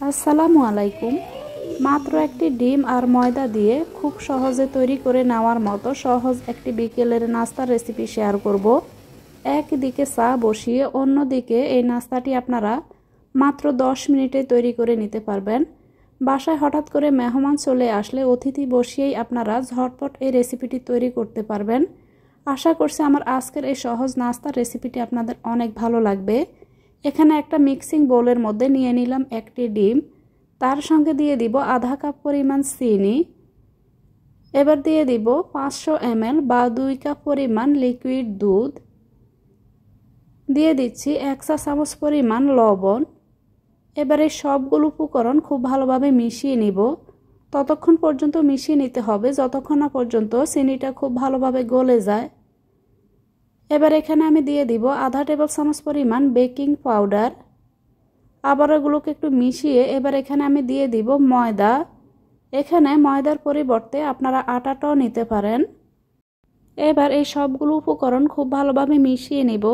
আসসালামু আলাইকুম। মাত্র একটি ডিম আর ময়দা দিয়ে খুব সহজে তৈরি করে নেওয়ার মতো সহজ একটি বিকেলের নাস্তার রেসিপি শেয়ার করব। একদিকে চা বসিয়ে অন্যদিকে এই নাস্তাটি আপনারা মাত্র 10 মিনিটে তৈরি করে নিতে পারবেন। বাসায় হঠাৎ করে মেহমান চলে আসলে অতিথি বসিয়েই আপনারা ঝটপট এই রেসিপিটি তৈরি করতে পারবেন। আশা করছি আমার আজকের এই সহজ নাস্তার রেসিপিটি আপনাদের অনেক ভালো লাগবে। এখানে একটা মিক্সিং বোলের মধ্যে নিয়ে নিলাম একটি ডিম, তার সঙ্গে দিয়ে দিব আধা কাপ পরিমাণ চিনি। এবার দিয়ে দিব 500 ml বা 2 কাপ পরিমাণ লিকুইড দুধ। দিয়ে দিচ্ছি 1 চা চামচ পরিমাণ লবণ। এবার এই সবগুলো উপকরণ খুব ভালোভাবে মিশিয়ে নিব। ততক্ষণ পর্যন্ত মিশিয়ে নিতে হবে যতক্ষণ না পর্যন্ত চিনিটা খুব ভালোভাবে গলে যায়। এবার এখানে আমি দিয়ে দিব আধা টেবিল চামচ পরিমাণ বেকিং পাউডার। আবার এগুলোকে একটু মিশিয়ে এবার এখানে আমি দিয়ে দিব ময়দা। এখানে ময়দার পরিবর্তে আপনারা আটাটাও নিতে পারেন। এবার এই সবগুলো উপকরণ খুব ভালোভাবে মিশিয়ে নিব।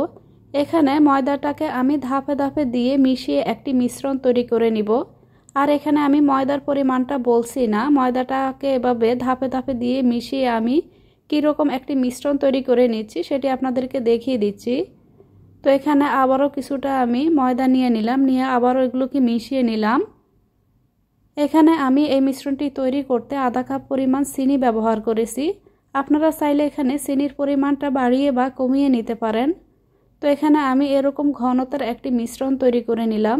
এখানে ময়দাটাকে আমি ধাপে ধাপে দিয়ে মিশিয়ে একটি মিশ্রণ তৈরি করে নিব। আর এখানে আমি ময়দার পরিমাণটা বলছি না, ময়দাটাকে এভাবে ধাপে ধাপে দিয়ে মিশিয়ে আমি কীরকম একটি মিশ্রণ তৈরি করে নিচ্ছি সেটি আপনাদেরকে দেখিয়ে দিচ্ছি। তো এখানে আবারও কিছুটা আমি ময়দা নিয়ে নিলাম, নিয়ে আবারও এগুলোকে মিশিয়ে নিলাম। এখানে আমি এই মিশ্রণটি তৈরি করতে আধা কাপ পরিমাণ চিনি ব্যবহার করেছি। আপনারা চাইলে এখানে চিনির পরিমাণটা বাড়িয়ে বা কমিয়ে নিতে পারেন। তো এখানে আমি এরকম ঘনতার একটি মিশ্রণ তৈরি করে নিলাম।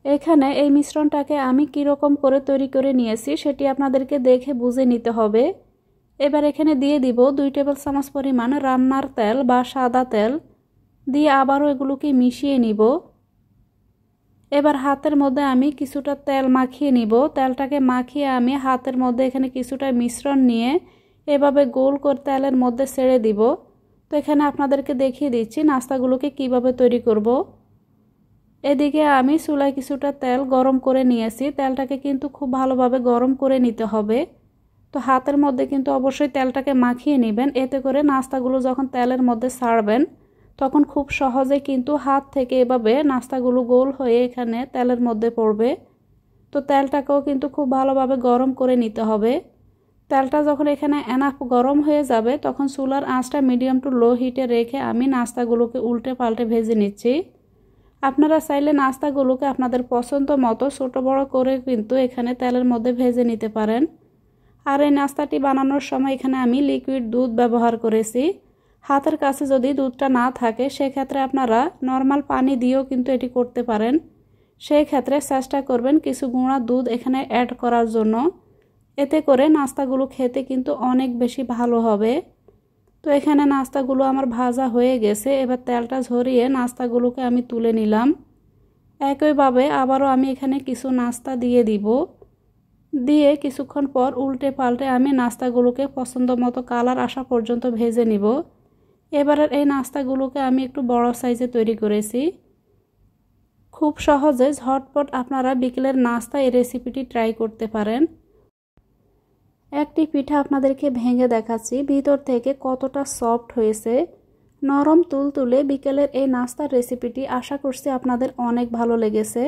এখানে এই মিশ্রণটাকে আমি কীরকম করে তৈরি করে নিয়েছি সেটি আপনাদেরকে দেখে বুঝে নিতে হবে। এবার এখানে দিয়ে দিব 2 টেবিল চামচ পরিমাণ রান্নার তেল বা সাদা তেল, দিয়ে আবারও এগুলোকে মিশিয়ে নিব। এবার হাতের মধ্যে আমি কিছুটা তেল মাখিয়ে নিব। তেলটাকে মাখিয়ে আমি হাতের মধ্যে এখানে কিছুটা মিশ্রণ নিয়ে এভাবে গোল করে তেলের মধ্যে ছেড়ে দিব। তো এখানে আপনাদেরকে দেখিয়ে দিচ্ছি নাস্তাগুলোকে কিভাবে তৈরি করব। এদিকে আমি চুলায় কিছুটা তেল গরম করে নিয়েছি। তেলটাকে কিন্তু খুব ভালোভাবে গরম করে নিতে হবে। তো হাতের মধ্যে কিন্তু অবশ্যই তেলটাকে মাখিয়ে নেবেন, এতে করে নাস্তাগুলো যখন তেলের মধ্যে ছাড়বেন তখন খুব সহজে কিন্তু হাত থেকে এভাবে নাস্তাগুলো গোল হয়ে এখানে তেলের মধ্যে পড়বে। তো তেলটাকেও কিন্তু খুব ভালোভাবে গরম করে নিতে হবে। তেলটা যখন এখানে এনাফ গরম হয়ে যাবে তখন চুলার আঁচটা মিডিয়াম টু লো হিটে রেখে আমি নাস্তাগুলোকে উল্টে পাল্টে ভেজে নিচ্ছি। আপনারা চাইলে নাস্তাগুলোকে আপনাদের পছন্দ মতো ছোটো বড়ো করে কিন্তু এখানে তেলের মধ্যে ভেজে নিতে পারেন। আর এই নাস্তাটি বানানোর সময় এখানে আমি লিকুইড দুধ ব্যবহার করেছি। হাতের কাছে যদি দুধটা না থাকে সেক্ষেত্রে আপনারা নর্মাল পানি দিয়েও কিন্তু এটি করতে পারেন। সেই ক্ষেত্রে চেষ্টা করবেন কিছু গুঁড়া দুধ এখানে অ্যাড করার জন্য, এতে করে নাস্তাগুলো খেতে কিন্তু অনেক বেশি ভালো হবে। তো এখানে নাস্তাগুলো আমার ভাজা হয়ে গেছে। এবার তেলটা ঝরিয়ে নাস্তাগুলোকে আমি তুলে নিলাম। একইভাবে আবারও আমি এখানে কিছু নাস্তা দিয়ে দিব। দিয়ে কিছুক্ষণ পর উল্টে পাল্টে আমি নাস্তাগুলোকে পছন্দ মতো কালার আসা পর্যন্ত ভেজে নিব। এবারের এই নাস্তাগুলোকে আমি একটু বড় সাইজে তৈরি করেছি। খুব সহজে ঝটপট আপনারা বিকেলের নাস্তা এই রেসিপিটি ট্রাই করতে পারেন। একটি পিঠা আপনাদেরকে ভেঙে দেখাচ্ছি ভিতর থেকে কতটা সফট হয়েছে, নরম তুলতুলে বিকেলের এই নাস্তার রেসিপিটি আশা করছি আপনাদের অনেক ভালো লেগেছে।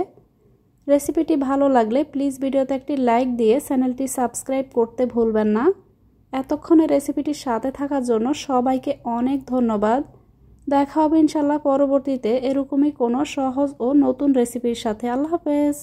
রেসিপিটি ভালো লাগলে প্লিজ ভিডিওতে একটি লাইক দিয়ে চ্যানেলটি সাবস্ক্রাইব করতে ভুলবেন না। এতক্ষণে রেসিপিটির সাথে থাকার জন্য সবাইকে অনেক ধন্যবাদ। দেখা হবে ইনশাল্লাহ পরবর্তীতে এরকমই কোনো সহজ ও নতুন রেসিপির সাথে। আল্লাহ হাফেজ।